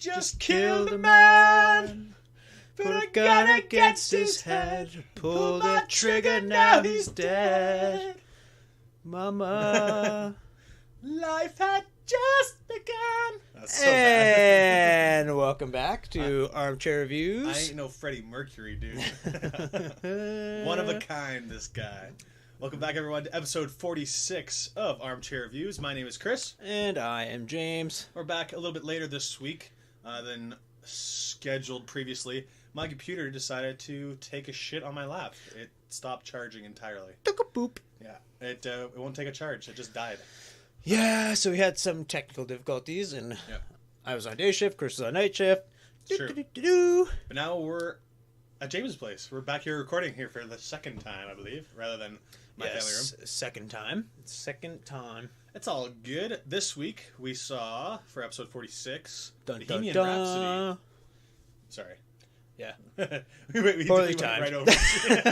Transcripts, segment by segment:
just killed a man. Put a gun against his head. Pull the trigger, now he's dead. Mama. Life had just begun. That's so bad. And welcome back to Armchair I Reviews. ain't no Freddie Mercury, dude. One of a kind, this guy. Welcome back, everyone, to episode 46 of Armchair Reviews. My name is Chris. And I am James. We're back a little bit later this week than scheduled previously. My computer decided to take a shit on my lap. It stopped charging entirely. Took a boop. Yeah, it won't take a charge. It just died. Yeah, so we had some technical difficulties, and Yeah. I was on day shift, Chris was on night shift. Sure. Do-do-do-do-do. But now we're at James' place. We're back here recording here for the second time, I believe, rather than my family room. Yes, second time. Second time. It's all good. This week we saw, for episode 46, Dun, Bohemian dun, Rhapsody. dun. Sorry. Yeah. we Poorly went timed. right over.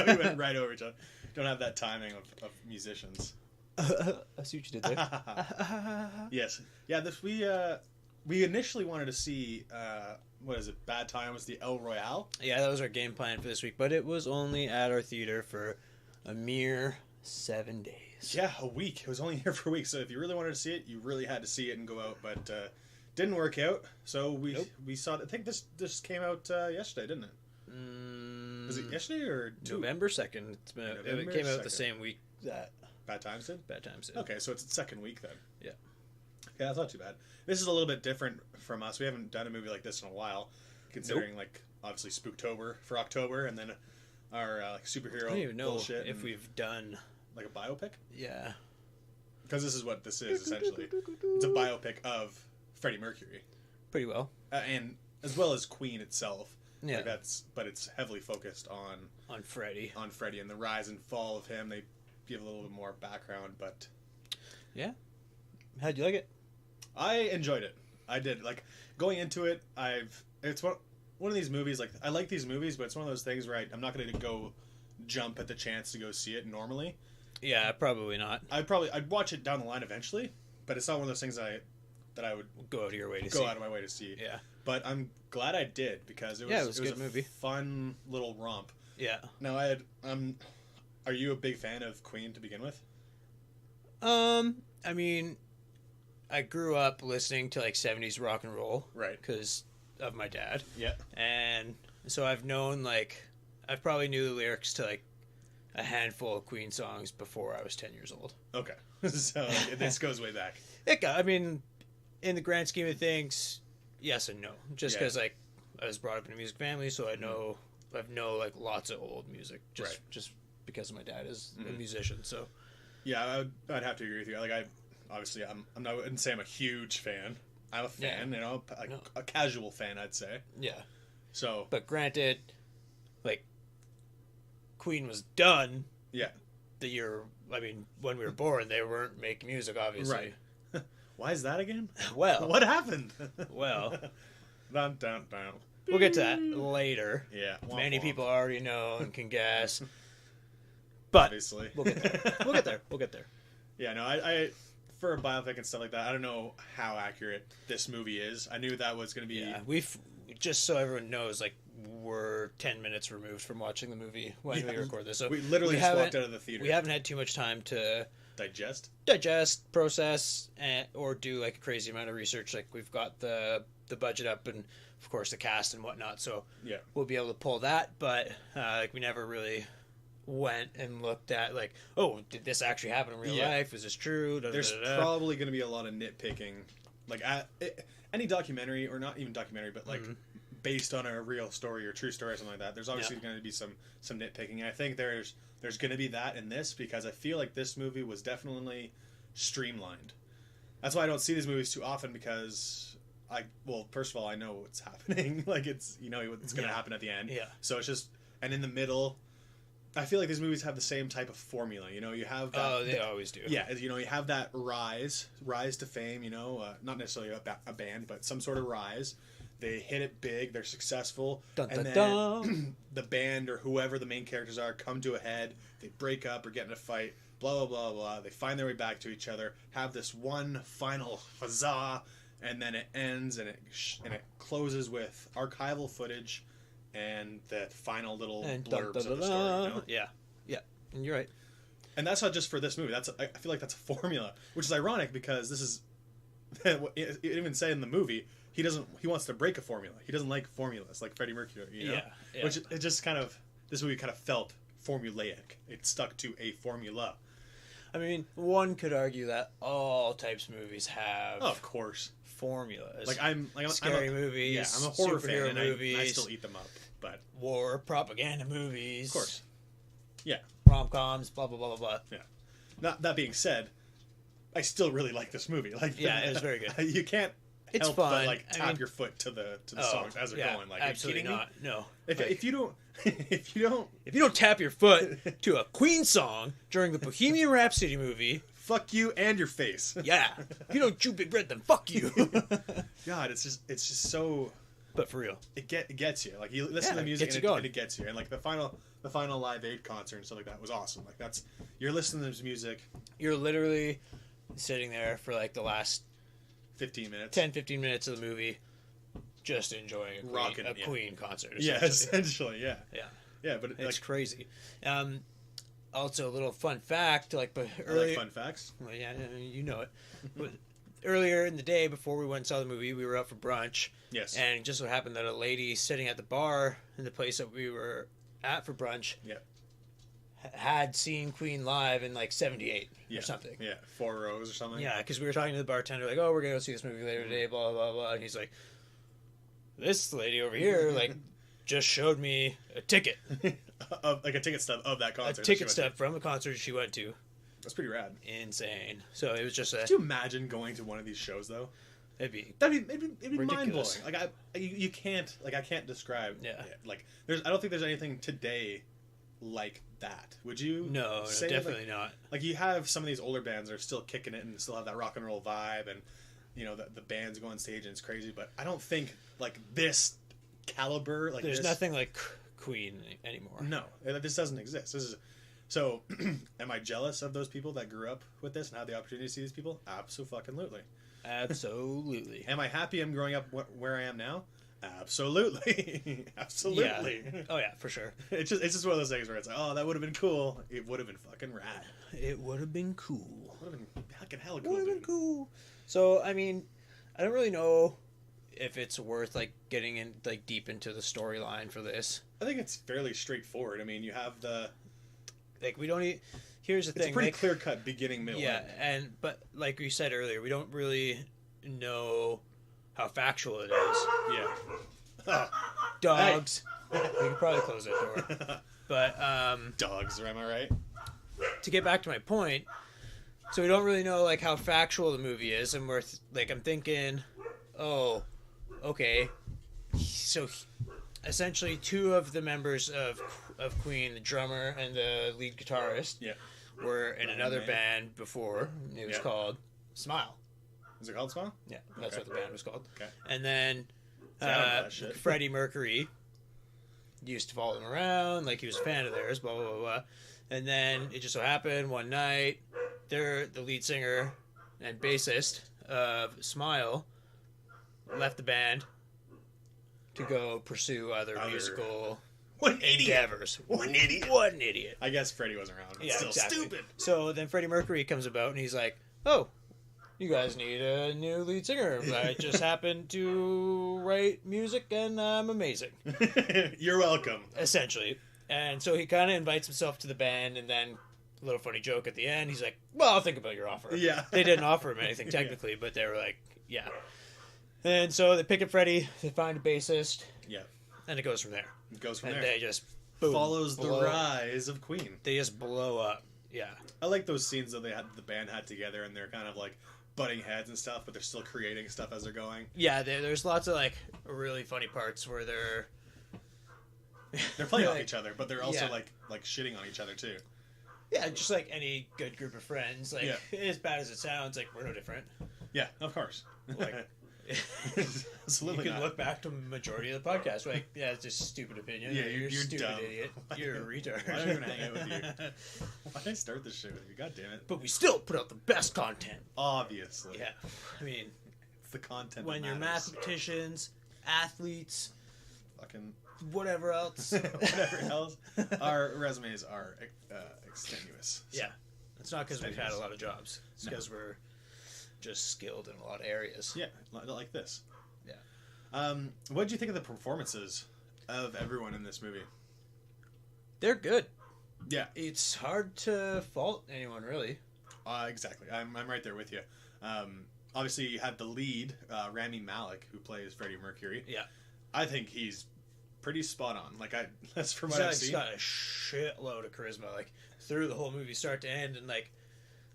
We went right over to. Don't have that timing of musicians. I see what you did there. Yes. Yeah. We initially wanted to see what is it? Bad Times, the El Royale. Yeah, that was our game plan for this week, but it was only at our theater for a mere 7 days. Yeah, a week. It was only here for a week. So if you really wanted to see it, you really had to see it and go out. But didn't work out. So we saw it. I think this came out yesterday, didn't it? Was it yesterday or November 2nd. It came out 2nd. the same week that Bad Times did? Bad Times did. Okay, so it's the second week then. Yeah. Yeah, that's not too bad. This is a little bit different from us. We haven't done a movie like this in a while, considering like obviously Spooktober for October, and then our like superhero I don't even know bullshit. if and, we've done. like a biopic, Yeah. because this is what this is essentially. It's a biopic of Freddie Mercury, Pretty well. and as well as Queen itself. Yeah. Like but it's heavily focused On Freddie. on Freddie and the rise and fall of him. They give a little bit more background, but Yeah. How'd you like it? I enjoyed it. I did. Like, going into it, it's one of these movies, like, I like these movies, but it's one of those things where I'm not going to go jump at the chance to go see it normally. Yeah, probably not. I'd watch it down the line eventually, but it's not one of those things that I would Go out of your way to go see. out of my way to see. Yeah. But I'm glad I did, because it was a good movie. Fun little romp. Yeah. Now, are you a big fan of Queen to begin with? I mean, I grew up listening to like 70s rock and roll. Right. Because of my dad. Yeah. And so I've known, like, I probably knew the lyrics to, like, a handful of Queen songs before I was 10 years old. Okay. So, this goes way back. I mean, in the grand scheme of things, yes and no. Just Yeah. because, like, I was brought up in a music family, so I know, like, lots of old music. Just because my dad is a musician, so. Yeah, I'd have to agree with you. Like, obviously, I wouldn't say I'm a huge fan. I'm a fan, a casual fan, I'd say. Yeah. So, But granted, like, Queen was done yeah. the year, I mean, when we were born, they weren't making music, obviously. Right. Why is that again? Well. What happened? Well. Dun, dun, dun. We'll get to that later. Yeah. Many womp. people already know and can guess. But Obviously. we'll get there. We'll get there. Yeah, no, I for a biopic and stuff like that, I don't know how accurate this movie is. I knew that was going to be... Yeah, we've, just so everyone knows, like, we're 10 minutes removed from watching the movie when we record this. So we literally just walked out of the theater. We haven't had too much time to digest, process, or do, like, a crazy amount of research. Like, we've got the budget up and, of course, the cast and whatnot. So yeah, we'll be able to pull that. But, like, we never really went and looked at, like, oh, did this actually happen in real life? Is this true? There's probably going to be a lot of nitpicking. Like, any documentary, or not even documentary, but, like, based on a real story or true story or something like that, there's obviously going to be some nitpicking. And I think there's going to be that in this, because I feel like this movie was definitely streamlined. That's why I don't see these movies too often, because first of all, I know what's happening. Like, it's, what's going to happen at the end. Yeah. So it's just, and in the middle, I feel like these movies have the same type of formula. You have that, oh, they always do. Yeah, you have that rise to fame. Not necessarily a band, but some sort of rise. They hit it big. They're successful, dun, and dun, then dun. The band or whoever the main characters are come to a head. They break up or get in a fight. Blah blah blah blah. They find their way back to each other. Have this one final huzzah, and then it ends and it closes with archival footage and the final little And blurbs of the story. You know? Yeah, and you're right. And that's not just for this movie. I feel like that's a formula, which is ironic because this is it even say in the movie he wants to break a formula. He doesn't like formulas like Freddie Mercury. You know? Yeah. Which it just kind of this movie kind of felt formulaic. It stuck to a formula. I mean, one could argue that all types of movies have Oh, of course. formulas. Like I'm scary movies. Yeah, I'm a horror superhero fan, and movies, I still eat them up. But war, propaganda movies. of course, yeah, rom-coms, blah blah blah blah blah. yeah. Not that being said, I still really like this movie. Like, Yeah, it was very good. You can't It's help fun. but like tap your foot to the songs as they're going. Like, absolutely are you kidding not. No. Me? If you don't, if you don't, tap your foot to a Queen song during the Bohemian Rhapsody movie, fuck you and your face. yeah, if you don't chew Big Red, then fuck you. God, it's just so. But for real, It gets you. Like you listen to the it music gets and you going. and it gets you. And like the final Live Aid concert and stuff like that was awesome. Like you're listening to this music. you're literally sitting there for like the last 15 minutes. 10-15 minutes of the movie, just enjoying a Queen concert. Yeah, essentially, yeah. Yeah. Yeah, but It's like, crazy. Also, a little fun fact, like, but I earlier, like fun facts. well, yeah, you know it. But earlier in the day, before we went and saw the movie, we were out for brunch, Yes. and it just so happened that a lady sitting at the bar in the place that we were at for brunch, Yeah. had seen Queen live in like '78 Yeah. or something. Yeah, 4 rows or something. Yeah, because we were talking to the bartender, like, "Oh, we're gonna go see this movie later today," blah blah blah, and he's like, "This lady over here, like, just showed me a ticket, Like a ticket stub of that a concert. ticket stub from a concert she went to." That's pretty rad. Insane. So it was just a. Could you imagine going to one of these shows though? It'd be It'd be mind blowing. ridiculous. Like you can't I can't describe. Yeah. it. Like I don't think there's anything today like that. Would you? no, say, definitely not. Like you have some of these older bands that are still kicking it and still have that rock and roll vibe, and you know the bands go on stage and it's crazy. But I don't think like this caliber. Like There's this, nothing like Queen anymore. No, this doesn't exist. This is so. Am I jealous of those people that grew up with this and had the opportunity to see these people? Absolutely. Absolutely. Am I happy I'm growing up where I am now? Absolutely. Absolutely. Yeah. Oh yeah, for sure. It's just one of those things where it's like, oh, that would have been cool. It would have been fucking rad. It would have been cool. Would have been fucking hella cool. Would have been Dude. cool. So I mean, I don't really know if it's worth like getting in like deep into the storyline for this. I think it's fairly straightforward. I mean, you have the. Like we don't. Here's the It's thing. a pretty like, clear cut beginning, middle, Yeah, end. but like we said earlier, we don't really know how factual it is. Yeah. Oh, Dogs. We could probably close that door. But dogs, am I right? to get back to my point, so we don't really know like how factual the movie is, and we're I'm thinking, oh, okay, so essentially two of the members of Queen, the drummer and the lead guitarist, Yeah. were in another man. band before. It was Yeah. called Smile. Is it called Smile? Yeah, that's Okay. what the band was called. Okay. And then See, I don't know that shit. Freddie Mercury used to follow them around, like he was a fan of theirs, blah, blah, blah, blah. And then it just so happened one night, the lead singer and bassist of Smile left the band to go pursue other musical What an idiot! endeavors. What an idiot! What an idiot. I guess Freddie wasn't around. But Yeah, still exactly. stupid. So then Freddie Mercury comes about and he's like, "Oh, you guys need a new lead singer. I just happened to write music and I'm amazing." You're welcome. Essentially. And so he kind of invites himself to the band, and then a little funny joke at the end. He's like, "Well, I'll think about your offer." Yeah. They didn't offer him anything technically, but they were like, "Yeah." And so they pick up Freddie, they find a bassist, Yeah. and it goes from there. It goes from And there. they just boom, Follows the blow- rise of Queen. They just blow up. Yeah. I like those scenes that the band had together, and they're kind of like butting heads and stuff, but they're still creating stuff as they're going. Yeah, there's lots of like really funny parts where they're They're playing off like- each other, but they're also Yeah. like shitting on each other too. yeah, just like any good group of friends. Like Yeah. as bad as it sounds, like we're no different. Yeah, of course. Like Absolutely you can not. look back to the majority of the podcast, like, yeah, it's just a stupid opinion. Yeah, you're a you're stupid dumb. idiot. You're a retard. Why don't I even hang out with you? Why did I start this shit with you? God damn it. But we still put out the best content. Obviously. Yeah, I mean, the content. when that you're matters. mathematicians, athletes, Fucking whatever else. whatever else, our resumes are extenuous. So. Yeah. It's not because we've had a lot of jobs. It's because we're just skilled in a lot of areas. Yeah, like this. Yeah. What did you think of the performances of everyone in this movie? They're good. Yeah, It's hard to fault anyone, really. exactly. I'm right there with you. Obviously, you had the lead, Rami Malek, who plays Freddie Mercury. Yeah. I think he's pretty spot on. That's from what I've He's seen. got a shitload of charisma, like, through the whole movie, start to end, and, like,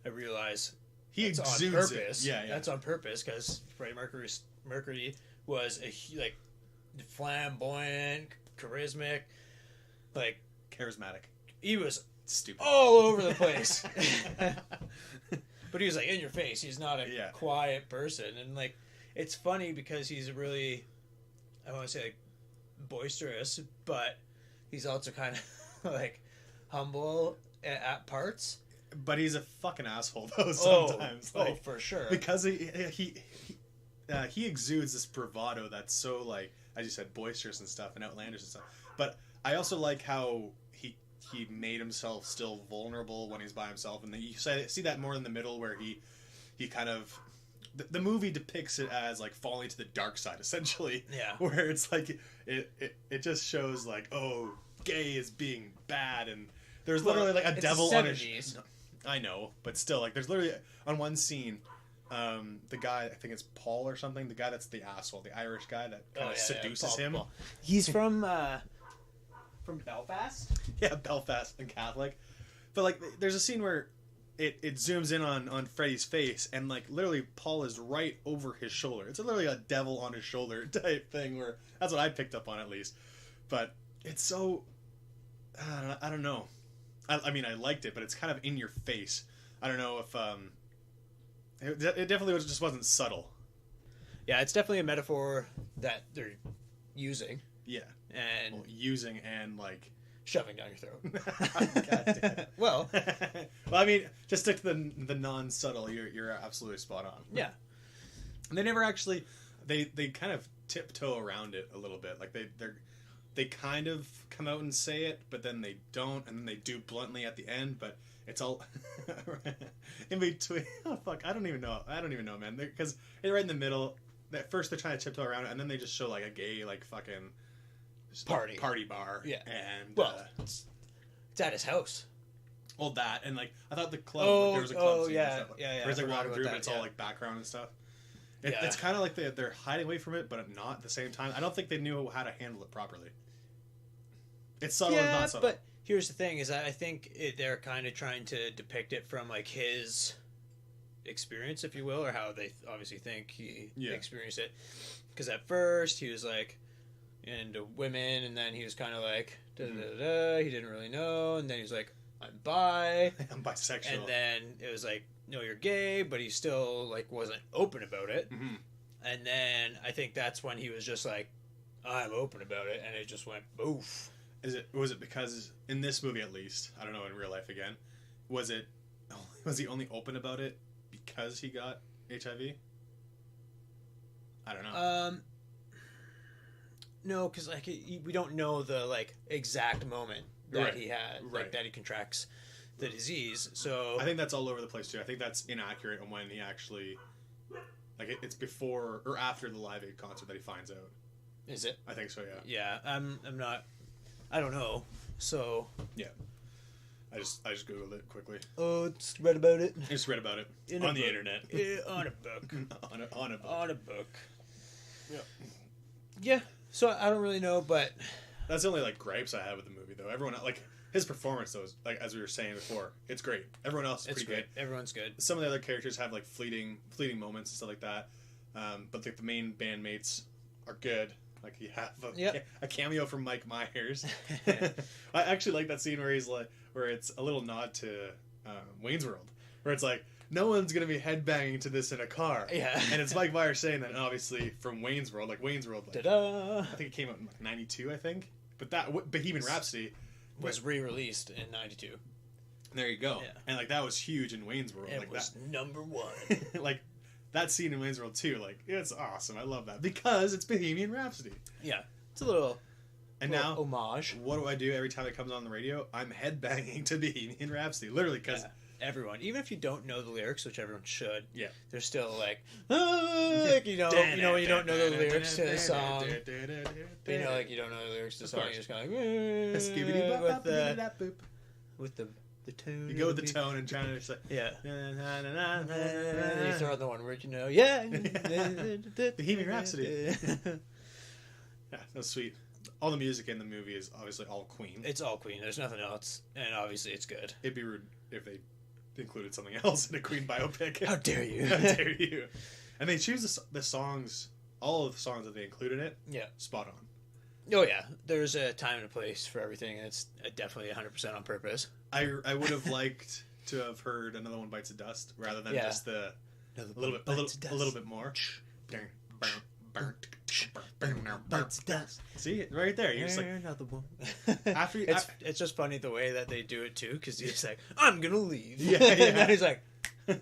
I realize He that's on exudes purpose. it. Yeah. That's on purpose, because Freddie Mercury was flamboyant, charismatic, like, Charismatic. he was Stupid. all over the place. But he was like in your face. He's not a Yeah. quiet person, and like it's funny because he's really, I want to say like boisterous, but he's also kind of like humble at parts. But he's a fucking asshole though sometimes. Oh, for sure. Because he exudes this bravado that's so, like, as you said, boisterous and stuff and outlandish and stuff. But I also like how he made himself still vulnerable when he's by himself, and you see that more in the middle where he kind of the movie depicts it as like falling to the dark side essentially. Yeah. Where it's like it just shows like, oh, gay is being bad, and there's literally like a it's devil the on his. 70s. I know, but still, like, there's literally on one scene, the guy, I think it's Paul or something, the guy that's the asshole, the Irish guy that kind of seduces him. Paul. He's from Belfast. Yeah, Belfast and Catholic. But like, there's a scene where it zooms in on Freddy's face, and like literally Paul is right over his shoulder. It's literally a devil on his shoulder type thing. Where that's what I picked up on at least. But it's so I don't know. I mean, I liked it, but it's kind of in your face. I don't know if it definitely just wasn't subtle. Yeah, it's definitely a metaphor that they're using Yeah, and well, using and like. shoving down your throat. God damn it. Well, well, I mean, just stick to the non-subtle. You're absolutely spot on. yeah. And they never actually they kind of tiptoe around it a little bit. Like they kind of come out and say it, but then they don't, and then they do bluntly at the end. But it's all in between. Oh fuck! I don't even know, man. Because they're right in the middle. At first they're trying to tiptoe around it, and then they just show like a gay like fucking party bar. Yeah. And It's at his house. well, that and like I thought the club. There was a club scene yeah, and stuff. yeah. Where it's like I forgot walking about through, that, but it's all like background and stuff. Yeah. It's kind of like they're hiding away from it, but not at the same time. I don't think they knew how to handle it properly. It's subtle and not subtle. But here's the thing: is I think they're kind of trying to depict it from like his experience, if you will, or how they obviously think he experienced it. Because at first he was like into women, and then he was kind of like he didn't really know, and then he was like, I'm bi, I'm bisexual, and then it was like, no, you're gay, but he still like wasn't open about it. Mm-hmm. And then I think that's when he was just like, I'm open about it, and it just went boof. Was it because in this movie at least, I don't know, in real life again, was he only open about it because he got HIV? I don't know. No, because like we don't know the like exact moment that he had, like that he contracts the disease. So I think that's all over the place too. I think that's inaccurate on when he actually, like, it's before or after the Live Aid concert that he finds out. Is it? I think so. Yeah. Yeah, I'm not. I don't know. So yeah, I just googled it quickly. Oh, just read about it. I just read about it In on a the book. internet. On a book. on a book. Yeah. Yeah. So I don't really know, but that's the only like gripes I have with the movie, though. Everyone like his performance, though, is, like as we were saying before, it's great. Everyone else is pretty good. Everyone's good. Some of the other characters have like fleeting moments and stuff like that, but like the main bandmates are good. Like you have a cameo from Mike Myers. I actually like that scene where he's like, where it's a little nod to Wayne's World, where it's like, no one's gonna be headbanging to this in a car. Yeah, and it's Mike Myers saying that, obviously from Wayne's World, like Wayne's World. Like, ta-da! I think it came out in like '92, I think. But that Bohemian Rhapsody was re-released in '92. There you go. Yeah. And like that was huge in Wayne's World. It like was that number one. like that scene in Wayne's World 2, like, it's awesome. I love that because it's Bohemian Rhapsody. Yeah, it's a little. And little now, homage. what do I do every time it comes on the radio? I'm headbanging to Bohemian Rhapsody, literally, because everyone, even if you don't know the lyrics, which everyone should, yeah, they're still like, like you know when you don't know the lyrics to the song, you know, like you don't know the lyrics to the song, you're just kind of like, with the tone. You go with the tone and trying to say, yeah. and You throw out the one word, you know, yeah. Bohemian Rhapsody. Yeah, that's sweet. All the music in the movie is obviously all Queen. It's all Queen. There's nothing else, and obviously it's good. It'd be rude if they included something else in a Queen biopic. How dare you? How dare you? And they choose the songs, all of the songs that they include in it. Yeah, spot on. Oh yeah, there's a time and a place for everything, and it's definitely 100% on purpose. I would have liked to have heard Another One Bites the Dust rather than just a little bit more. See, right there. You're just like another one. After it's just funny the way that they do it too, because he's like, "I'm gonna leave." Yeah. And then he's like, such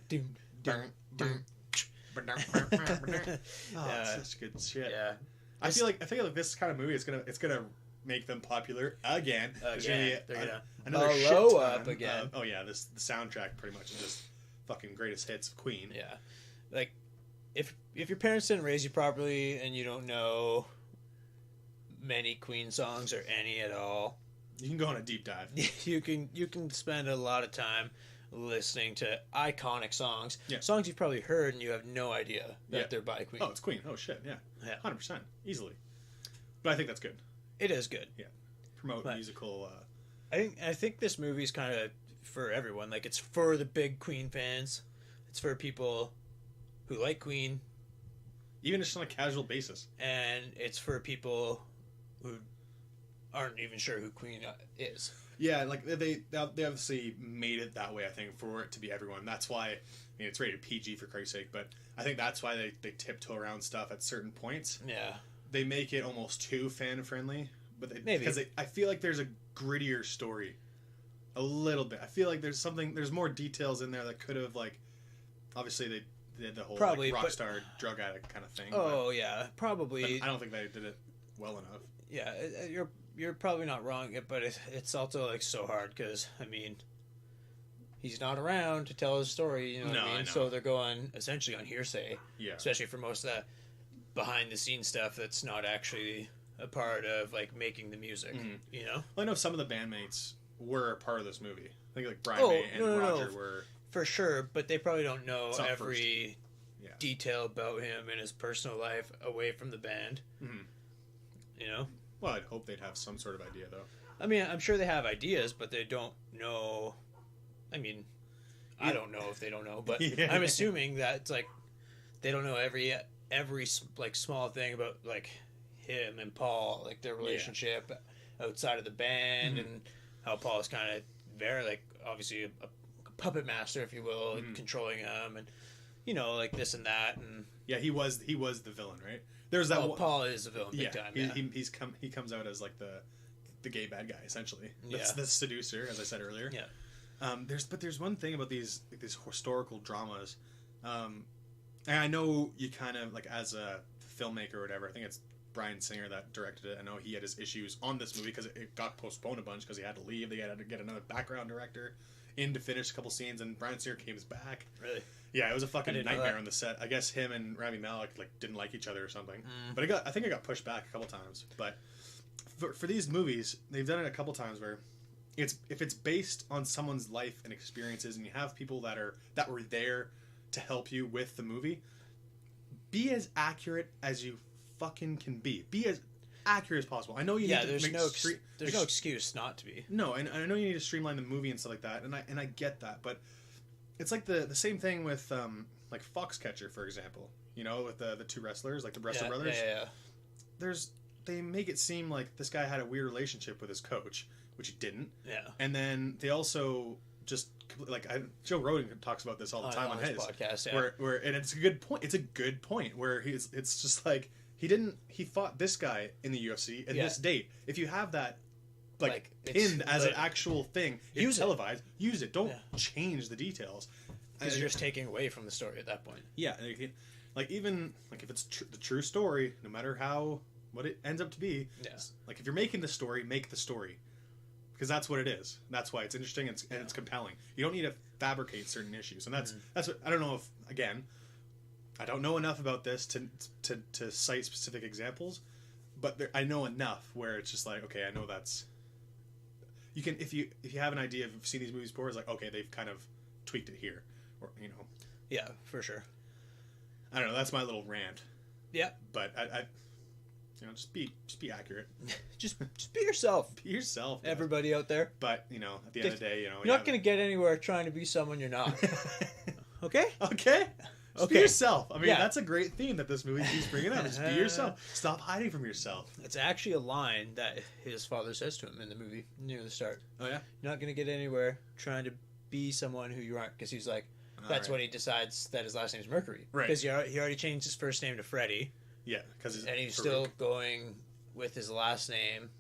good shit. Yeah. I feel like this kind of movie is gonna make them popular again. They're gonna another blow shit up again. Oh yeah, the soundtrack pretty much is just fucking greatest hits of Queen. Yeah, like if your parents didn't raise you properly and you don't know many Queen songs or any at all, you can go on a deep dive. you can spend a lot of time listening to iconic songs, yeah. songs you've probably heard and you have no idea that they're by Queen. Oh, it's Queen. Oh shit, yeah, 100%, easily. But I think that's good. It is good. Yeah, promote musical. I think this movie's kind of for everyone. Like, it's for the big Queen fans. It's for people who like Queen, even just on a casual basis. And it's for people who aren't even sure who Queen is. Yeah, like they obviously made it that way, I think, for it to be everyone. That's why, I mean, it's rated PG for Christ's sake, but I think that's why they tiptoe around stuff at certain points. Yeah. They make it almost too fan-friendly, but maybe. Because I feel like there's a grittier story. A little bit. I feel like there's more details in there that could have, like, obviously they did the whole probably, like, rock star drug addict kind of thing. Oh, yeah, probably. But I don't think they did it well enough. Yeah, you're probably not wrong, but it's also like so hard because I mean, he's not around to tell his story. You know what I mean? I know. So they're going essentially on hearsay. Yeah. Especially for most of that behind the scenes stuff that's not actually a part of like making the music. Mm-hmm. You know. Well, I know some of the bandmates were a part of this movie. I think like Brian May and Roger were for sure, but they probably don't know every detail about him and his personal life away from the band. Mm-hmm. You know. Well, I'd hope they'd have some sort of idea, though. I mean, I'm sure they have ideas, but they don't know. I mean, I don't know if they don't know, but I'm assuming that it's like they don't know every like small thing about like him and Paul, like their relationship outside of the band, and how Paul is kind of very like obviously a puppet master, if you will, controlling him, and you know like this and that, and he was the villain, right? There's that. Paul is a villain, big time. He comes out as like the gay bad guy essentially. That's the seducer, as I said earlier. Yeah. There's one thing about these historical dramas, and I know you kind of like as a filmmaker or whatever. I think it's Bryan Singer that directed it. I know he had his issues on this movie because it got postponed a bunch because he had to leave. They had to get another background director in to finish a couple scenes, and Bryan Singer came back. Really? Yeah, it was a fucking nightmare on the set. I guess him and Rami Malek like didn't like each other or something. But I think it got pushed back a couple times. But for these movies, they've done it a couple times where if it's based on someone's life and experiences, and you have people that were there to help you with the movie, be as accurate as you fucking can be. Be as accurate as possible. I know you need to there's no excuse not to be. No, and I know you need to streamline the movie and stuff like that, and I get that, but it's like the same thing with like Foxcatcher, for example. You know, with the two wrestlers, like the Wrestler brothers. Yeah. They make it seem like this guy had a weird relationship with his coach, which he didn't. Yeah. And then they also just like Joe Rogan talks about this all the time on his podcast. Yeah. Where and it's a good point. It's a good point where it's just like he fought this guy in the UFC at this date. If you have that like pinned as an actual thing, it's televised. Use it. Don't change the details. Because you're just taking away from the story at that point. Yeah, Like even like if it's the true story, no matter what it ends up to be, like if you're making the story, make the story, because that's what it is. That's why it's interesting and it's compelling. You don't need to fabricate certain issues, and that's what I don't know if again, I don't know enough about this to cite specific examples, but I know enough where it's just like, okay, I know that's. You can if you have an idea of you've seen these movies before, it's like, okay, they've kind of tweaked it here, or Yeah, for sure. I don't know. That's my little rant. Yeah, but I just be accurate. just be yourself. Be yourself, guys. Everybody out there. But at the end of the day, you're not gonna get anywhere trying to be someone you're not. Okay. Okay. Just be yourself. I mean, that's a great theme that this movie keeps bringing up. Just be yourself. Stop hiding from yourself. It's actually a line that his father says to him in the movie near the start. Oh yeah. You're not gonna get anywhere trying to be someone who you aren't, because he's like. That's when he decides that his last name is Mercury. Right. Because he already changed his first name to Freddie. Yeah. And he's still going with his last name.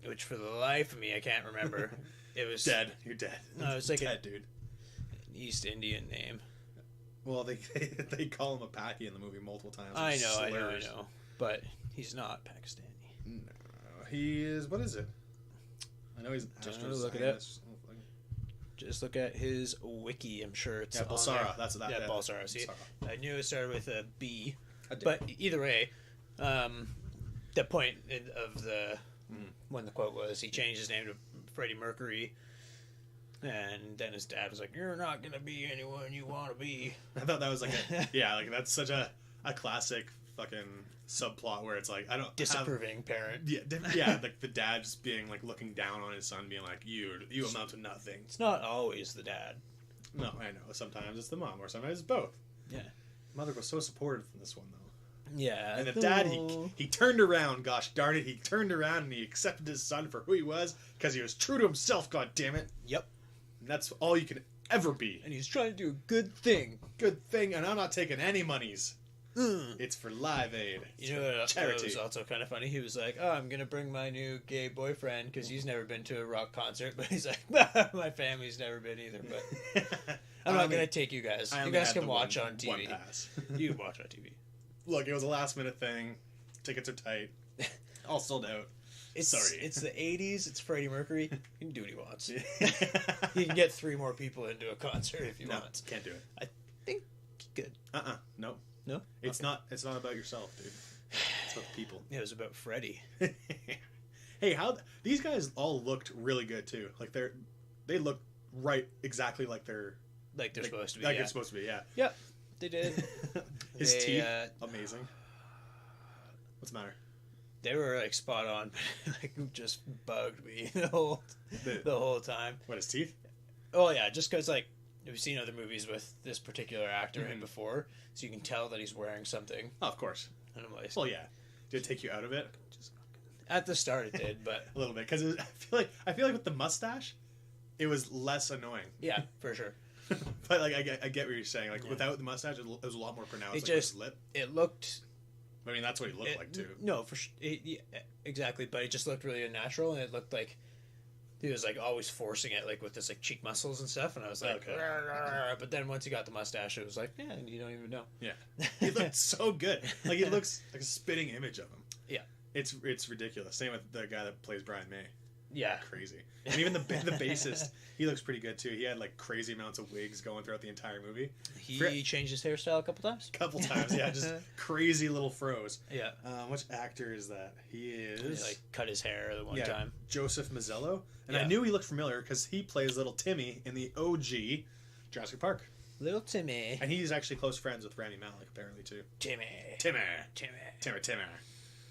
Which for the life of me, I can't remember. It was... Dead. You're dead. No, it was like dead, dude. An East Indian name. Well, they call him a Paki in the movie multiple times. I know. But he's not Pakistani. No. He is... What is it? I know he's an astrophysicist. Look at it. Just look at his wiki. I'm sure it's Balsara. That's that. Yeah, Balsara. See, I knew it started with a B, I did. But either way, the point of the when the quote was he changed his name to Freddie Mercury, and then his dad was like, "You're not gonna be anyone you want to be." I thought that was like like that's such a classic fucking subplot where it's like I don't disapproving parent. Yeah, like the dad just being like looking down on his son, being like, you amount to nothing. It's not always the dad. No, I know. Sometimes it's the mom, or sometimes it's both. Yeah. Mother was so supportive in this one though. Yeah. And the dad, he turned around. Gosh darn it, he turned around and he accepted his son for who he was because he was true to himself. God damn it. Yep. And that's all you can ever be. And he's trying to do a good thing. Good thing, and I'm not taking any monies. It's for Live Aid. You know what charity. Was also kind of funny? He was like, "Oh, I'm gonna bring my new gay boyfriend because he's never been to a rock concert." But he's like, "My family's never been either." But I'm not gonna take you guys. You guys can watch on TV. One pass. You can watch on TV. Look, it was a last minute thing. Tickets are tight. All sold out. Sorry. It's the 80s. It's Freddie Mercury. He can do what he wants. He can get 3 more people into a concert if he wants. Can't do it. I think he could. Nope. No? It's not about yourself, dude. It's about the people. It was about Freddie. Hey, how these guys all looked really good too. Like they look exactly like they're supposed to be. Like it's supposed to be, yeah. Yep, they did. His teeth, amazing. What's the matter? They were like spot on, but like just bugged me the whole time. What, his teeth? Oh yeah, just because like we've seen other movies with this particular actor in before, so you can tell that he's wearing something. Oh, of course. And I'm like, well, yeah. Did it take you out of it? At the start, it did, but a little bit because I feel like with the mustache, it was less annoying. Yeah, for sure. But like I get what you're saying. Like without the mustache, it was a lot more pronounced. It just lip. It looked. I mean, that's what he looked like too. No, for sure, yeah, exactly. But it just looked really unnatural, and it looked like he was like always forcing it, like with his like cheek muscles and stuff. And I was like, okay. But then once he got the mustache, it was like, yeah, you don't even know. Yeah, he looked so good. Like he looks like a spitting image of him. Yeah, it's ridiculous. Same with the guy that plays Brian May. Yeah, crazy. And even the bassist, he looks pretty good too. He had like crazy amounts of wigs going throughout the entire movie. He changed his hairstyle a couple times. Yeah, just crazy little froze. Yeah. Which actor is that? He like cut his hair the one time. Joseph Mazzello, and I knew he looked familiar because he plays little Timmy in the OG Jurassic Park. Little Timmy, and he's actually close friends with Rami Malek apparently too. Timmy.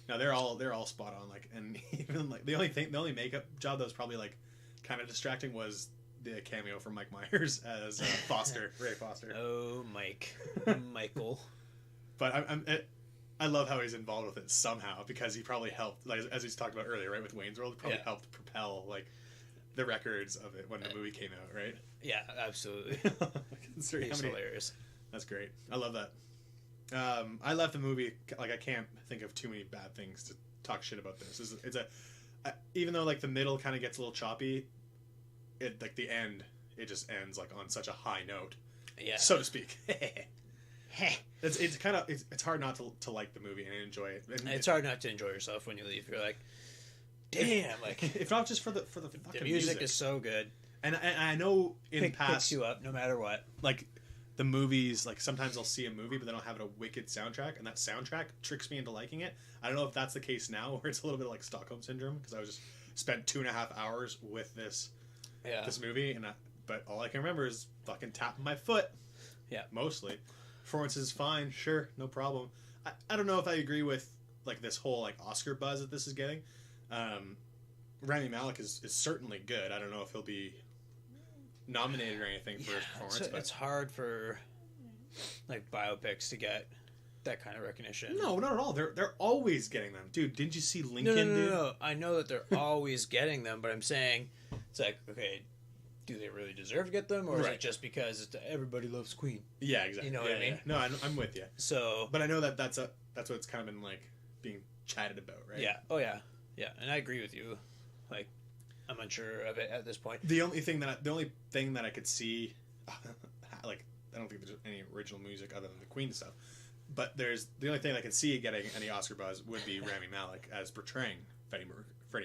No, they're all spot on. Like, and even like the only makeup job that was probably like kind of distracting was the cameo from Mike Myers as Foster, Ray Foster. Oh, Michael. But I love how he's involved with it somehow because he probably helped, like as he's talked about earlier, right, with Wayne's World, probably helped propel like the records of it when the movie came out, right? Yeah, absolutely. He's hilarious. That's great. I love that. I left the movie like I can't think of too many bad things to talk shit about this. Even though like the middle kind of gets a little choppy, it like the end it just ends like on such a high note. Yeah. so to speak. It's hard not to like the movie and enjoy it. And it's hard not to enjoy yourself when you leave. You're like, damn, like if not just for the fucking the music is so good. And I know Picks you up no matter what. Like the movies, like sometimes I'll see a movie but they don't have a wicked soundtrack, and that soundtrack tricks me into liking it. I don't know if that's the case now, where it's a little bit like Stockholm Syndrome, because I was just spent 2.5 hours with this movie, but all I can remember is fucking tapping my foot. Yeah, mostly. Performance is fine, sure, no problem. I don't know if I agree with like this whole like Oscar buzz that this is getting. Rami Malek is certainly good. I don't know if he'll be nominated or anything for his performance. It's hard for like biopics to get that kind of recognition. No, not at all. They're always getting them, dude. Didn't you see Lincoln? No. I know that they're always getting them, but I'm saying it's like, okay, do they really deserve to get them, or is it just because everybody loves Queen? Yeah, exactly. You know what I mean? No, I'm with you. So, but I know that's what it's kind of been like being chatted about, right? Yeah. Oh yeah. Yeah, and I agree with you. Like, I'm unsure of it at this point. The only thing that I could see, like, I don't think there's any original music other than the Queen stuff. But the only thing I can see getting any Oscar buzz would be Rami Malek as portraying Freddie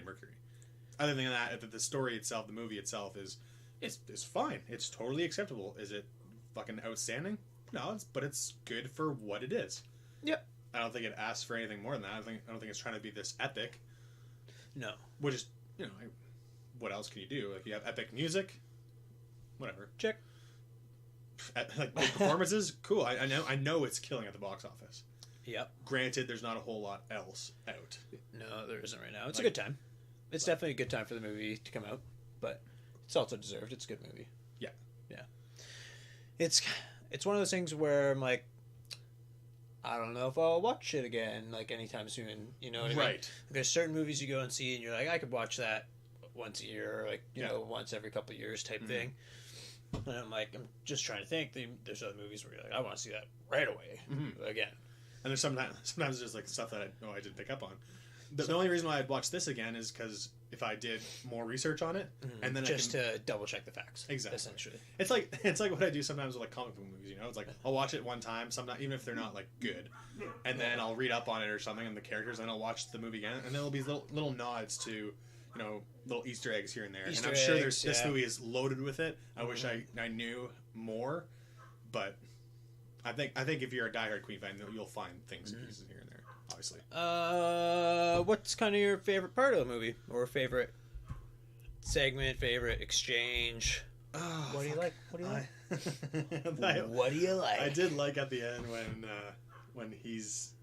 Mercury. Other than that, the story itself, the movie itself is fine. It's totally acceptable. Is it fucking outstanding? No, but it's good for what it is. Yep. I don't think it asks for anything more than that. I don't think it's trying to be this epic. No. Which is, what else can you do? Like, you have epic music, whatever. Check. Like performances, cool. I know it's killing at the box office. Yep. Granted, there's not a whole lot else out. No, there isn't right now. It's a good time. It's definitely a good time for the movie to come out, but it's also deserved. It's a good movie. Yeah. Yeah. It's one of those things where I'm like, I don't know if I'll watch it again like anytime soon. You know what I mean? Right. There's certain movies you go and see and you're like, I could watch that once a year, or like once every couple of years type thing. And I'm like, I'm just trying to think. There's other movies where you're like, I want to see that right away again. And there's sometimes there's like stuff that I didn't pick up on. The only reason why I'd watch this again is because if I did more research on it, and then to double check the facts. Exactly. Essentially, it's like what I do sometimes with like comic book movies. It's like I'll watch it one time, sometimes even if they're not like good, and then I'll read up on it or something and the characters, and I'll watch the movie again, and there'll be little nods to little Easter eggs here and there. And I'm sure this movie is loaded with it. I wish I knew more, but I think if you're a diehard Queen fan, you'll find things and pieces here and there. Obviously. What's kind of your favorite part of the movie, or favorite segment, favorite exchange? Oh, what do you like? What do you like? What do you like? I did like at the end when he's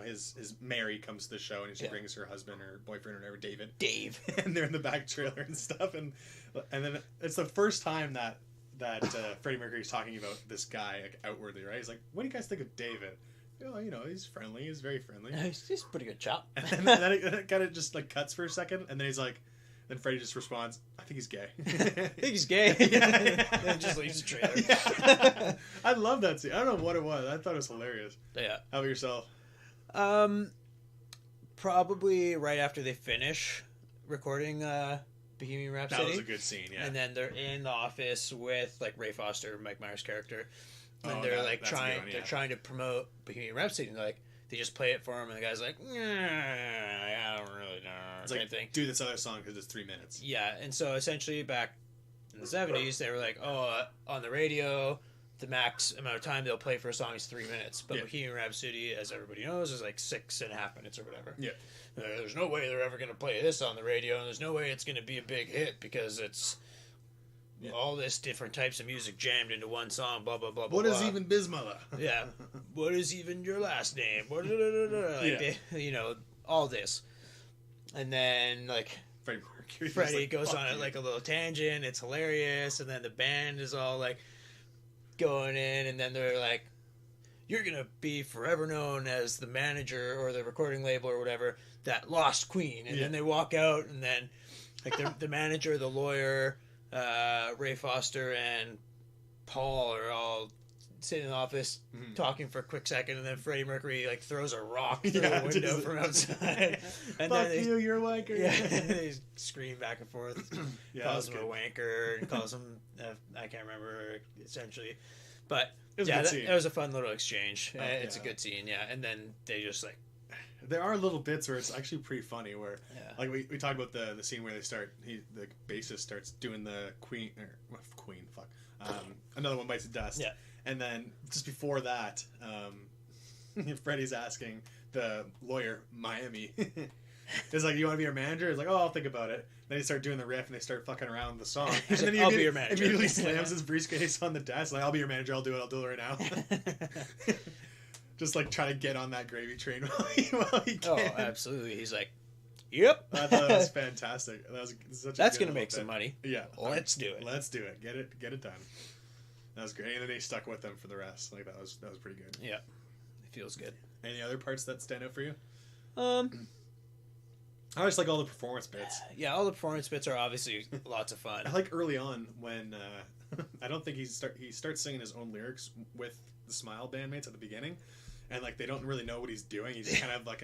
his Mary comes to the show and she brings her husband or boyfriend or whatever, Dave, and they're in the back trailer and stuff, and then it's the first time that Freddie Mercury's talking about this guy like outwardly, right? He's like, what do you guys think of David? He's friendly. He's very friendly. He's a pretty good chap. And then it kind of just like cuts for a second, and then he's like, then Freddie just responds, I think he's gay. I think he's gay. And just leaves the trailer. Yeah. I love that scene. I don't know what it was. I thought it was hilarious. Yeah. How about yourself? Probably right after they finish recording Bohemian Rhapsody. That was a good scene, yeah. And then they're in the office with like Ray Foster, Mike Myers' character, and they're trying to promote Bohemian Rhapsody, and they just play it for him, and the guy's like, I don't really know. It's like, thing. Do this other song because it's 3 minutes. Yeah, and so essentially back in the 70s, they were like, on the radio, the max amount of time they'll play for a song is 3 minutes. But Bohemian Rhapsody, as everybody knows, is like 6.5 minutes or whatever. Yeah. There's no way they're ever going to play this on the radio, and there's no way it's going to be a big hit because it's all this different types of music jammed into one song, blah, blah, blah, blah. What is even Bismillah? Yeah. What is even your last name? All this. And then, like, Freddie goes on like a little tangent. It's hilarious. And then the band is all, like, going in, and then they're like, you're going to be forever known as the manager or the recording label or whatever that lost Queen. And then they walk out, and then, like, the manager, the lawyer, Ray Foster, and Paul are all sitting in the office talking for a quick second, and then Freddie Mercury like throws a rock through the window from outside. And Fuck then you're a wanker. Yeah, they scream back and forth. Calls him a wanker, and calls him I can't remember essentially, But It was a yeah, good scene. that was a fun little exchange. It's a yeah. good scene, yeah. And then they just like, There are little bits where it's actually pretty funny. Where yeah, like we talked about the scene where they start. The bassist starts doing the Queen fuck. Another one bites the dust. Yeah. And then just before that, Freddie's asking the lawyer Miami. It's like, you want to be our manager? It's like, oh, I'll think about it. Then they start doing the riff and they start fucking around with the song. And then I'll be your manager. Immediately slams his briefcase on the desk. Like, I'll be your manager. I'll do it right now. Just like trying to get on that gravy train while he can. Oh, absolutely. He's like, yep. I thought that was fantastic. That was such. That's going gonna to make some money. Yeah, Let's do it. Let's do it. Get it done. That was great. And then they stuck with them for the rest. Like that was pretty good. Yeah, it feels good. Any other parts that stand out for you? I just like all the performance bits. Yeah, all the performance bits are obviously lots of fun. I like early on when I don't think he starts singing his own lyrics with the Smile bandmates at the beginning, and like they don't really know what he's doing. He's kind of like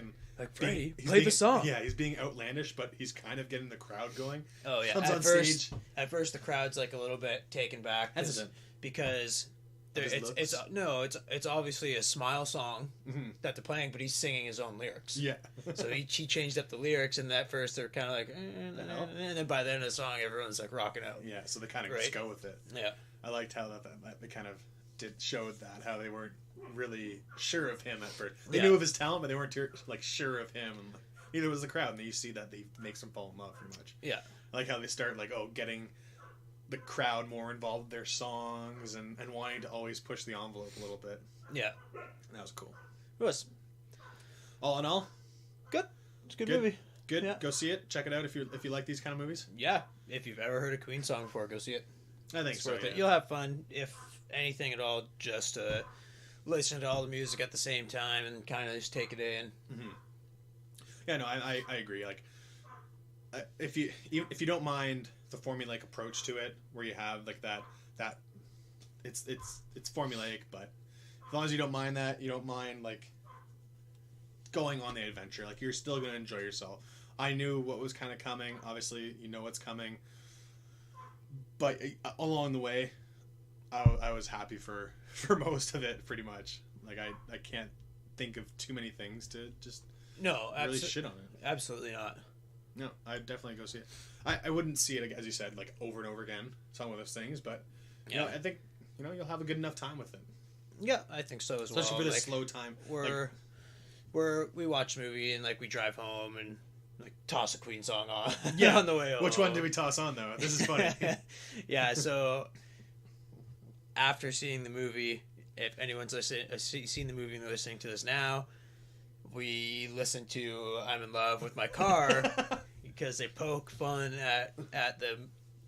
Freddie, play the song. Yeah, he's being outlandish, but he's kind of getting the crowd going. Oh yeah, Comes at on first, stage. At first the crowd's like a little bit taken back Hesitant. because His it's obviously a Smile song Mm-hmm. that they're playing, but he's singing his own lyrics. Yeah. So he changed up the lyrics, and at first they're kind of like, and then by the end of the song, everyone's like rocking out. Yeah, so they kind of Right. just go with it. Yeah, I liked how that they kind of showed that, how they weren't really sure of him at first. They Yeah. knew of his talent, but they weren't like sure of him. And neither was the crowd, and then you see that they makes them fall in love pretty much. yeah, I like how they start like getting the crowd more involved with their songs and wanting to always push the envelope a little bit. yeah. That was cool. It was All in all, good. It's a good Good. movie. good. Yeah. Go see it. Check it out if you like these kind of movies. Yeah, if you've ever heard a Queen song before, go see it. I think It's so. worth Yeah. it. You'll have fun, if anything at all, just listen to all the music at the same time and kind of just take it in. Yeah, no, I agree. Like, if you don't mind the formulaic approach to it, where you have like that it's formulaic, but as long as you don't mind that, you don't mind like going on the adventure. Like, you're still gonna enjoy yourself. I knew what was kind of coming. Obviously, you know what's coming, but along the way, I was happy for most of it, pretty much. Like, I can't think of too many things to just No, really shit on it. absolutely not. No, I'd definitely go see it. I wouldn't see it, as you said, like over and over again, some of those things, but you know, I think you'll have a good enough time with it. Yeah, I think so as Especially well. for the slow time. We watch a movie and like we drive home and like toss a Queen song on on the way home. Which one did we toss on though? This is funny. Yeah, so after seeing the movie, if anyone's seen the movie and they're listening to this now, we listen to "I'm in Love with My Car" because they poke fun at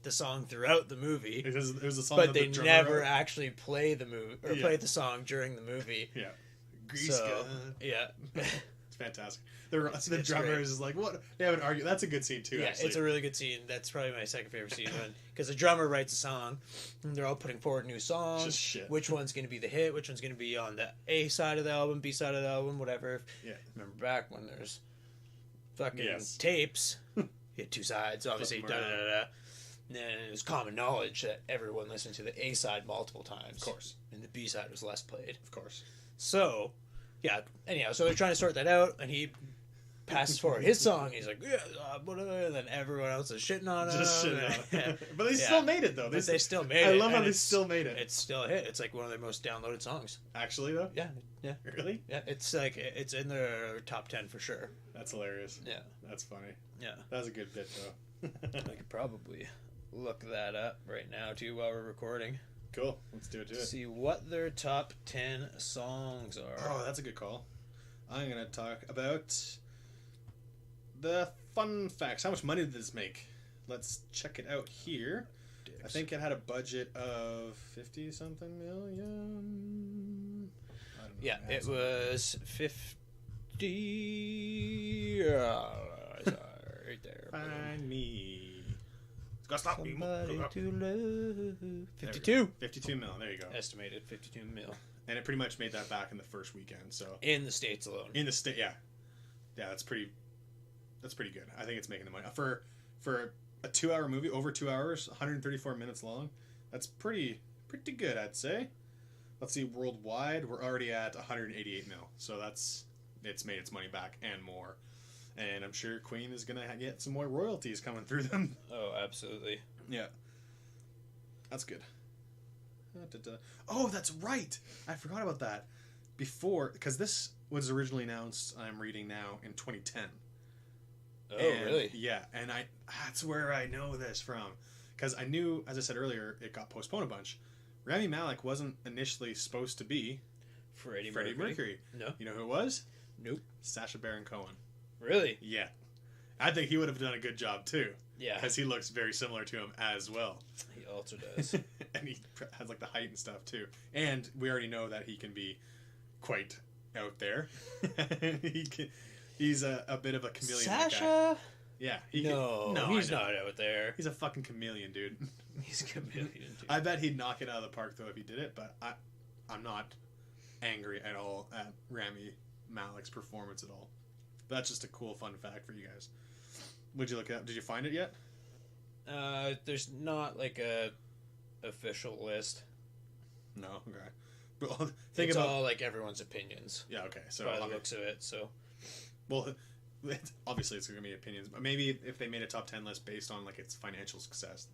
the song throughout the movie. It was a song, But that they the drummer never wrote. actually play the movie or play the song during the movie. Yeah, Grease So, gun. yeah, It's fantastic. The It's drummer great. is like, what? They have an argument. That's a good scene too. yeah, actually. it's a really good scene. That's probably my second favorite scene because the drummer writes a song, and they're all putting forward new songs. Just shit. Which one's going to be the hit? Which one's going to be on the A side of the album, B side of the album, whatever. Yeah. Remember back when there's fucking Yes. tapes. You had two sides, obviously. Flip Da 'em da da da. And then it was common knowledge that everyone listened to the A side multiple times. Of course. And the B side was less played. Of course. So, yeah. Anyhow, so they're trying to sort that out, and he passes forward his song. He's like, yeah, and then everyone else is shitting on him. Just shit on Yeah. it. But they Yeah. still made it though. But they still made it. I love how and they it's- still made it. It's still a hit. It's like one of their most downloaded songs. Actually though. Yeah, yeah, Really? yeah. It's like it's in their top 10 for sure. That's hilarious. Yeah, That's funny. yeah. That was a good bit though. I could probably look that up right now too while we're recording. Cool. Let's do it. See what their top 10 songs are. Oh, that's a good call. I'm gonna talk about the fun facts. How much money did this make? Let's check it out here. I think it had a budget of 50 something million. I don't know. Yeah, it was 50. Right there. Find me. It's gotta stop me. Somebody to love. 52. 52 mil. There you go. Estimated 52 mil And it pretty much made that back in the first weekend. So in the States alone. in the state, yeah, that's pretty good. I think it's making the money for a 2-hour movie, over 2 hours, 134 minutes long. That's pretty good, I'd say. let's see, worldwide, we're already at 188 mil. So it's made its money back and more. And I'm sure Queen is going to get some more royalties coming through them. Oh, absolutely. Yeah. That's good. Oh, that's right. I forgot about that. Before, because this was originally announced, I'm reading now, in 2010. Oh, really? Yeah, and that's where I know this from. Because I knew, as I said earlier, it got postponed a bunch. Rami Malek wasn't initially supposed to be Freddie Mercury. No. You know who it was? Nope. Sacha Baron Cohen. Really? Yeah. I think he would have done a good job, too. Yeah. Because he looks very similar to him as well. He also does. And he has, like, the height and stuff, too. And we already know that he can be quite out there. He's a bit of a chameleon. Sasha? Yeah. He's not out there. He's a fucking chameleon, dude. He's a chameleon, dude. I bet he'd knock it out of the park, though, if he did it, but I'm not angry at all at Rami Malek's performance at all. But that's just a cool, fun fact for you guys. Would you look it up? Did you find it yet? There's not, like, a official list. No? Okay. But It's all, like, everyone's opinions. Yeah, okay. So by the looks of it, so... Well, obviously it's going to be opinions, but maybe if they made a top 10 list based on, like, its financial success.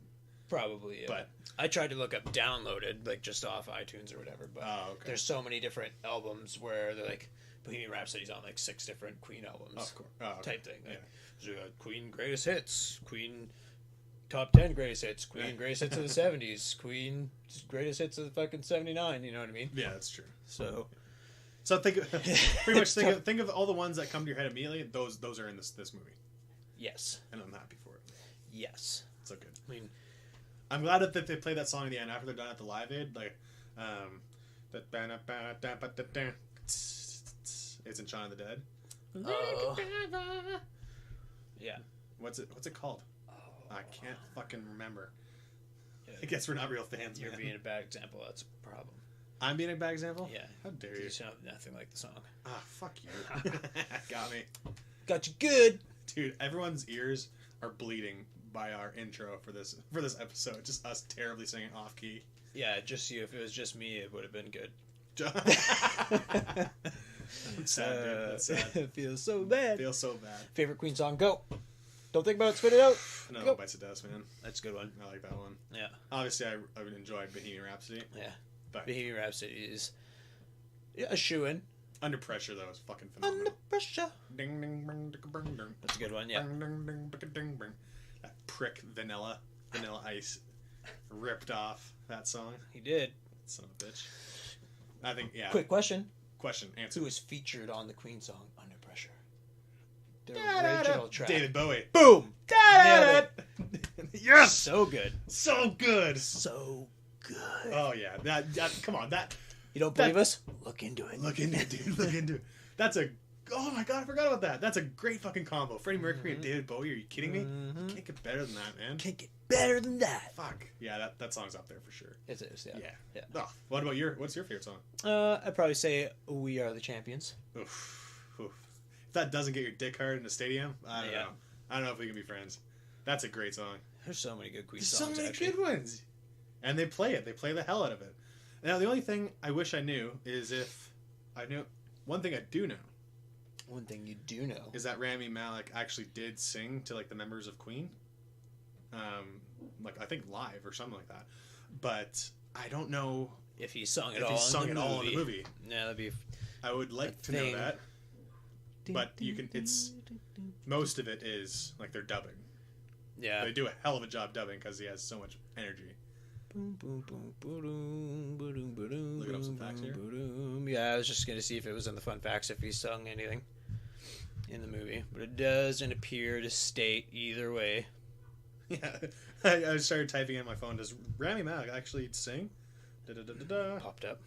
Probably, yeah. But I tried to look up downloaded, like, just off iTunes or whatever, but there's so many different albums where they're, like, Bohemian Rhapsody's on, like, 6 different Queen albums. Of course. Okay. Type thing. Like, so Queen Greatest Hits, Queen Top 10 Greatest Hits, Queen Greatest Hits of the 70s, Queen Greatest Hits of the fucking 79, you know what I mean? Yeah, that's true. So pretty much think of all the ones that come to your head immediately. Those are in this movie. Yes. And I'm happy for it. Yes. So good. I mean, I'm glad that they play that song at the end after they're done at the Live Aid. Like, it's in Shaun of the Dead. Yeah. What's it called? Oh, I can't fucking remember. Yeah. I guess we're not real fans. You're man. being a bad example. That's a problem. I'm being a bad example? Yeah. How dare you? You sound nothing like the song. Ah, fuck you. Got me. Got you good. Dude, everyone's ears are bleeding by our intro for this episode. Just us terribly singing off key. Yeah, just you. If it was just me, it would have been good. I'm sad, dude. That's sad. It feels so bad. Feels so bad. Favorite Queen song? Go. Don't think about it. Spit it out. No, Go. Bites the Dust, man. That's a good one. I like that one. Yeah. Obviously, I would enjoy Bohemian Rhapsody. Yeah. But Bohemian Rhapsody is a shoo-in. Under Pressure, though, is fucking phenomenal. Under Pressure. Ding, ding, bing, ding, ding, ding. That's a good one, yeah. Ding, ding, ding, ding, ding, ding. That prick Vanilla Ice ripped off that song. He did. Son of a bitch. I think, yeah. Quick question. Question, answer. Who was featured on the Queen song Under Pressure? The original track. David Bowie. Boom! Nailed it. Yes! So good. So good. So good. Oh, yeah. That come on. You don't believe us? Look into it. Look into it, dude. Look into it. Oh my god, I forgot about that. That's a great fucking combo. Freddie Mercury and David Bowie. Are you kidding me? Can't get better than that, man. Can't get better than that. Fuck. Yeah, that song's up there for sure. It is, yeah. Yeah. Oh, what's your favorite song? I'd probably say We Are the Champions. Oof. Oof. If that doesn't get your dick hard in the stadium, I don't know. I don't know if we can be friends. That's a great song. There's so many good Queen There's songs, so many actually. good ones. And they play it. They play the hell out of it. Now, the only thing I wish I knew is if I knew... One thing I do know. One thing you do know. Is that Rami Malek actually did sing to, like, the members of Queen. Like, I think live or something like that. But I don't know... If he sung it if all he sung in the it movie. all in the movie. Yeah, that'd be... I would like to know that. But you can... It's... Most of it is, like, they're dubbing. Yeah. They do a hell of a job dubbing because he has so much energy. Looking up some facts here. Yeah, I was just going to see if it was in the fun facts if he sung anything in the movie. But it doesn't appear to state either way. Yeah. I started typing in my phone. Does Rami Malek actually sing? Da-da-da-da-da. Popped up.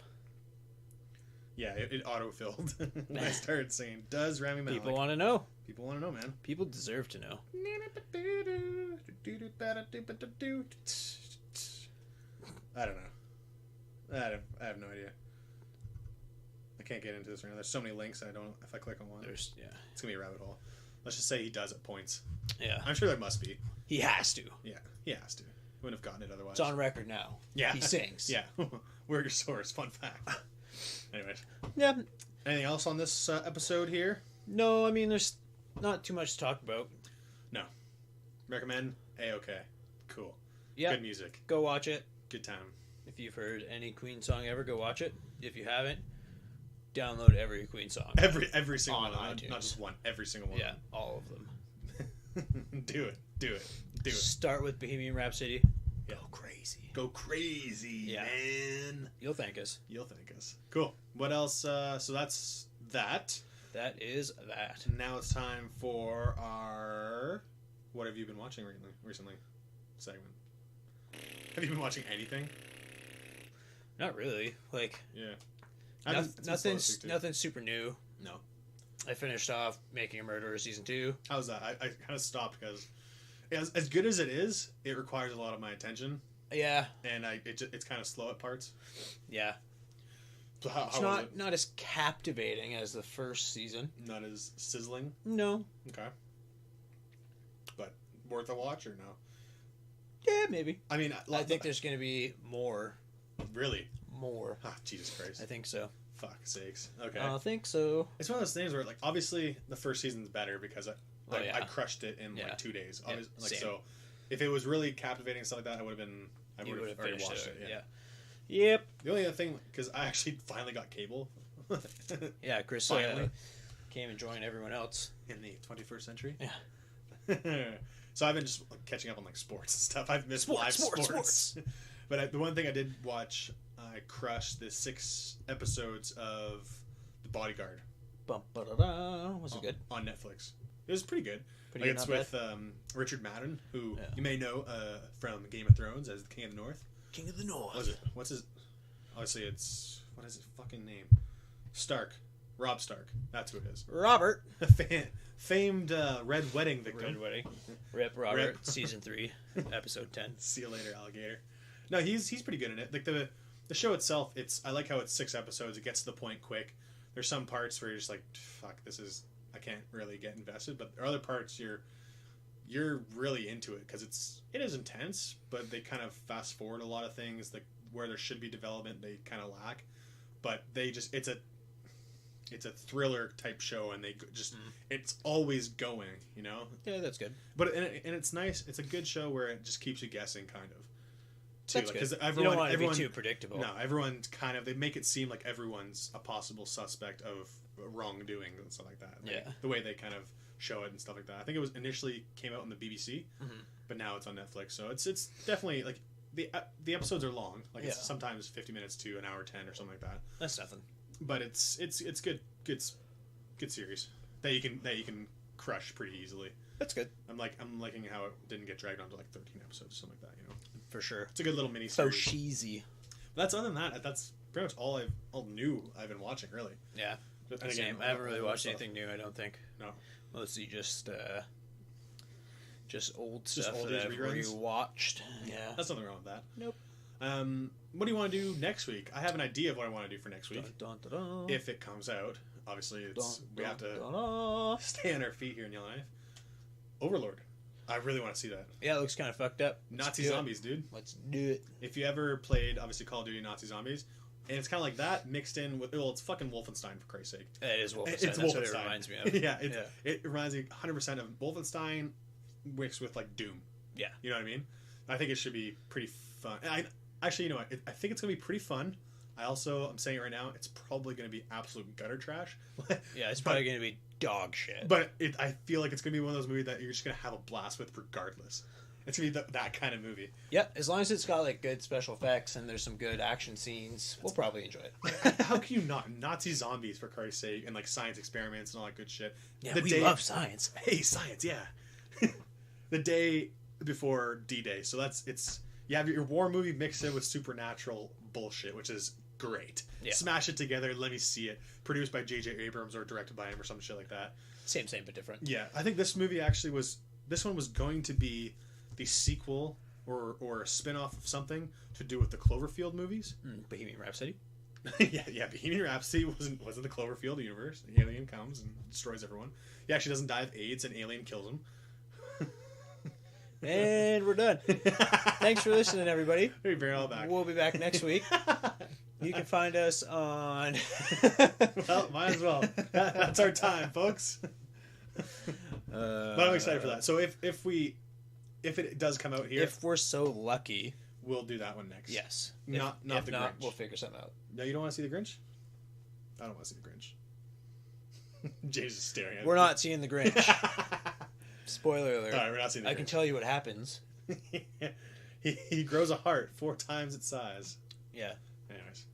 Yeah, it auto-filled when I started saying, does Rami Malek... People want to know. People want to know, man. People deserve to know. I don't know. I have no idea. I can't get into this right now. There's so many links. If I click on one, it's gonna be a rabbit hole. Let's just say he does at points. Yeah. I'm sure there must be. He has to. Yeah, he has to. Wouldn't have gotten it otherwise. It's on record now. Yeah. He sings. Yeah. We're your source. Fun fact. Anyways. Yeah. Anything else on this episode here? No, I mean, there's not too much to talk about. No. Recommend? A-okay. Cool. Yeah. Good music. Go watch it. Good time. If you've heard any Queen song ever, go watch it. If you haven't, download every Queen song. Every single On one. iTunes. Not just one. Every single one. Yeah, all of them. Do it. Do it. Do it. Start with Bohemian Rhapsody. Yeah. Go crazy. Go crazy, Yeah. man. You'll thank us. You'll thank us. Cool. What else? So that's that. That is that. Now it's time for our "What have you been watching recently?" segment. Have you been watching anything? Not really. Like, Yeah. nothing super new. No. I finished off Making a Murderer season 2. How's that? I kind of stopped because as good as it is, it requires a lot of my attention, Yeah, and it's kind of slow at parts. yeah. So how It's was it? not as captivating as the first season. Not as sizzling. No. Okay. But worth a watch or no? Yeah, maybe. I mean, I think there's going to be more. really. More. Ah, Jesus Christ. I think so. Fuck sakes. Okay. I think so. It's one of those things where, like, obviously the first season's better because yeah. I crushed it in Yeah. like 2 days. Yeah, Like, same. so, if it was really captivating and stuff like that, I would have already finished watched it. Yeah. Yeah. Yep. The only other thing, because I actually finally got cable. Yeah, Chris Finally. came and joined everyone else. In the 21st century. Yeah. So I've been just catching up on like sports and stuff. I've missed live sports. But the one thing I did watch, I crushed the 6 episodes of The Bodyguard. Was it good? On Netflix. It was pretty good. Pretty good, It's not with Richard Madden, who Yeah. you may know from Game of Thrones as the King of the North. King of the North. What was it? What's his? Obviously, what is his fucking name? Stark. Rob Stark. That's who it is. Robert. Famed Red Wedding victim. Red Wedding. Rip Robert. Rip. Season 3, episode 10. See you later, alligator. No, he's pretty good in it. Like the show itself, I like how it's 6 episodes. It gets to the point quick. There's some parts where you're just like, fuck, I can't really get invested. But there are other parts you're really into it because it is intense, but they kind of fast forward a lot of things. Like where there should be development, they kind of lack. But it's a thriller type show, and they just it's always going, you know. Yeah, that's good. But and it's nice. It's a good show where it just keeps you guessing, kind of. Too, That's because good. everyone, you don't want everyone, to be too predictable. No, everyone's kind of, they make it seem like everyone's a possible suspect of wrongdoing and stuff like that. Like, Yeah. the way they kind of show it and stuff like that. I think it was initially came out on the BBC, Mm-hmm. but now it's on Netflix. So it's definitely like the episodes are long. Like it's Yeah. sometimes 50 minutes to an hour 10 or something like that. That's nothing. But it's good series that you can crush pretty easily. That's good. I'm liking how it didn't get dragged on to like 13 episodes or something like that. You know, For sure. it's a good little mini So series. cheesy. That's other than that. That's pretty much all new I've been watching, really. Yeah. And Same. I haven't really watched anything new, I don't think. No. Mostly just old Just stuff oldies, that I've reruns? rewatched. Yeah. That's nothing wrong with that. Nope. What do you want to do next week? I have an idea of what I want to do for next week. Dun, dun, dun, dun. If it comes out. Obviously, we have to Dun, dun. stay on our feet here in Yellow Knife. Overlord. I really want to see that. Yeah, it looks kind of fucked up. Let's Nazi do it. zombies, dude. Let's do it. If you ever played, obviously, Call of Duty Nazi Zombies, and it's kind of like that mixed in with, well, it's fucking Wolfenstein, for Christ's sake. It is Wolfenstein. It's That's Wolfenstein. what it reminds me of. Yeah, it reminds me 100% of Wolfenstein mixed with, like, Doom. Yeah. You know what I mean? I think it should be pretty fun. Actually, you know what? I think it's going to be pretty fun. I'm saying it right now, it's probably going to be absolute gutter trash. Yeah, it's probably going to be dog shit. But I feel like it's going to be one of those movies that you're just going to have a blast with regardless. It's going to be that kind of movie. Yeah, as long as it's got like good special effects and there's some good action scenes, we'll probably enjoy it. How can you not? Nazi zombies, for Christ's sake, and like science experiments and all that good shit. Yeah, we love science. Hey, science, yeah. The day before D-Day. So you have your war movie mixed in with supernatural bullshit, which is great. Yeah. Smash it together, let me see it. Produced by J.J. Abrams or directed by him or some shit like that. Same, but different. Yeah, I think this movie actually this one was going to be the sequel or a spin-off of something to do with the Cloverfield movies. Bohemian Rhapsody. yeah. Bohemian Rhapsody wasn't the Cloverfield universe. The alien comes and destroys everyone. He actually doesn't die of AIDS, and alien kills him. And we're done. Thanks for listening, everybody. We bring it all back. We'll be back next week. You can find us on... Well, might as well. That's our time, folks. But I'm excited for that. So if it does come out here, if we're so lucky, we'll do that one next. yes. Not if the not, Grinch. we'll figure something out. No, you don't want to see the Grinch? I don't want to see the Grinch. James is staring at We're me. not seeing the Grinch. Spoiler alert. All right, we're not seeing the I Grinch. can tell you what happens. he grows a heart 4 times its size. Yeah. Anyways.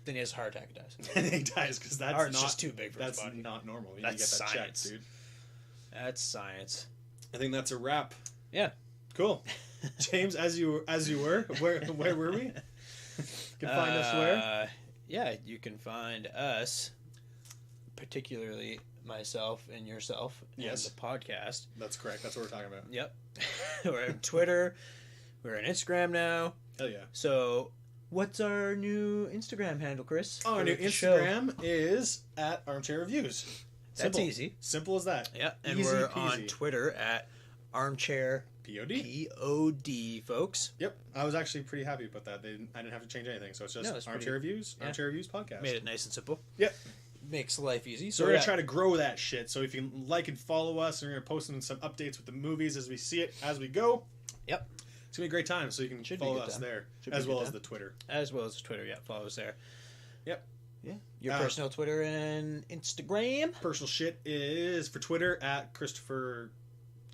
Then he has a heart attack and dies. And he dies because that's Heart's not just too big for his that's body. not normal. You That's need to get that science. checked, dude. That's science. I think that's a wrap. Yeah. Cool. James, as you were, where were we? You can find us where? Yeah, you can find us, particularly myself and yourself, Yes. and the podcast. That's correct. That's what we're talking about. Yep. We're on Twitter. We're on Instagram now. Hell yeah. So, what's our new Instagram handle, Chris? Our for new the show? Instagram is at Armchair Reviews. That's Simple. easy. Simple as that. Yeah, and Easy we're peasy. on Twitter at Armchair POD. POD, folks. Yep. I was actually pretty happy about that. I didn't have to change anything. So it's just No, it's Armchair Reviews. yeah. Armchair Reviews podcast. Made it nice and simple. Yep. Makes life easy. So we're going to try to grow that shit. So if you like and follow us, we're going to post some updates with the movies as we see it, as we go. Yep. It's going to be a great time. So you can Should be a follow good us time. there, Should be a as good well as time. the Twitter. As well as Twitter, yeah. Follow us there. Yep. Yeah. Your personal Twitter and Instagram. Personal shit is for Twitter at Christopher...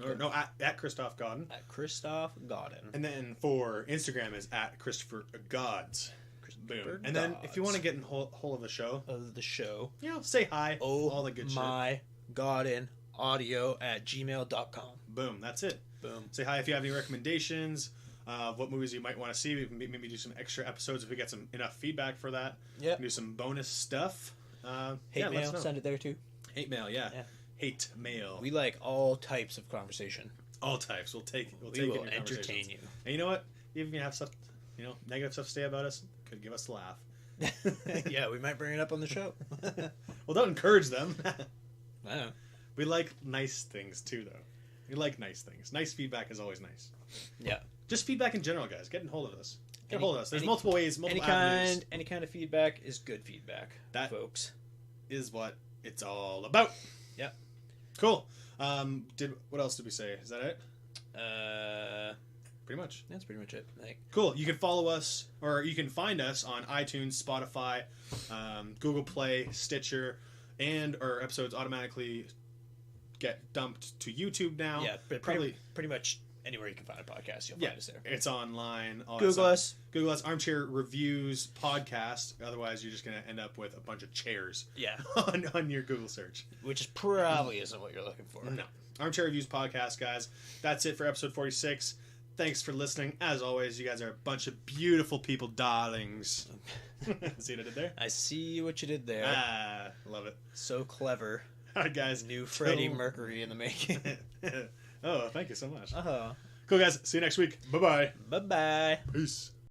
Or no, at Christoph Godden. At Christoph Godden. And then for Instagram is at Christopher Gods. Christopher Boom. And then if you Gods. want to get in hold of the show, Of the show. you know, say hi. Oh, all the good shit. my Godden audio at gmail.com. Boom. That's it. Boom. Say hi if you have any recommendations of what movies you might want to see. We can maybe do some extra episodes if we get some enough feedback for that. Yep. Do some bonus stuff. Hate let us mail, know. send it there too. Hate mail, yeah. Yeah. Hate mail. We like all types of conversation. All types. We'll take We it will in entertain conversations. you. And you know what? Even if you have stuff, negative stuff to say about us, could give us a laugh. Yeah, we might bring it up on the show. Well, don't encourage them. I know. We like nice things too, though. We like nice things. Nice feedback is always nice. Yeah. Just feedback in general, guys. Get in hold of us. Get Any- hold of us. There's any- multiple ways, multiple avenues. Any kind of feedback is good feedback, That- folks. Is what it's all about. Yep. Cool. What else did we say? Is that it? Pretty much. That's pretty much it. Like, Cool. You can follow us, or you can find us on iTunes, Spotify, Google Play, Stitcher, and our episodes automatically get dumped to YouTube now. yeah, but probably. pretty much anywhere you can find a podcast, you'll Yeah, find us there. it's online. All that Google stuff. us. Google us. Armchair Reviews Podcast. Otherwise, you're just going to end up with a bunch of chairs Yeah, on your Google search. which is probably isn't what you're looking for. No. Armchair Reviews Podcast, guys. That's it for episode 46. Thanks for listening. As always, you guys are a bunch of beautiful people, darlings. See what I did there? I see what you did there. Love it. So clever. All right, guys. New Freddie Mercury in the making. Oh, thank you so much. Oh. Cool, guys. See you next week. Bye-bye. Bye-bye. Peace.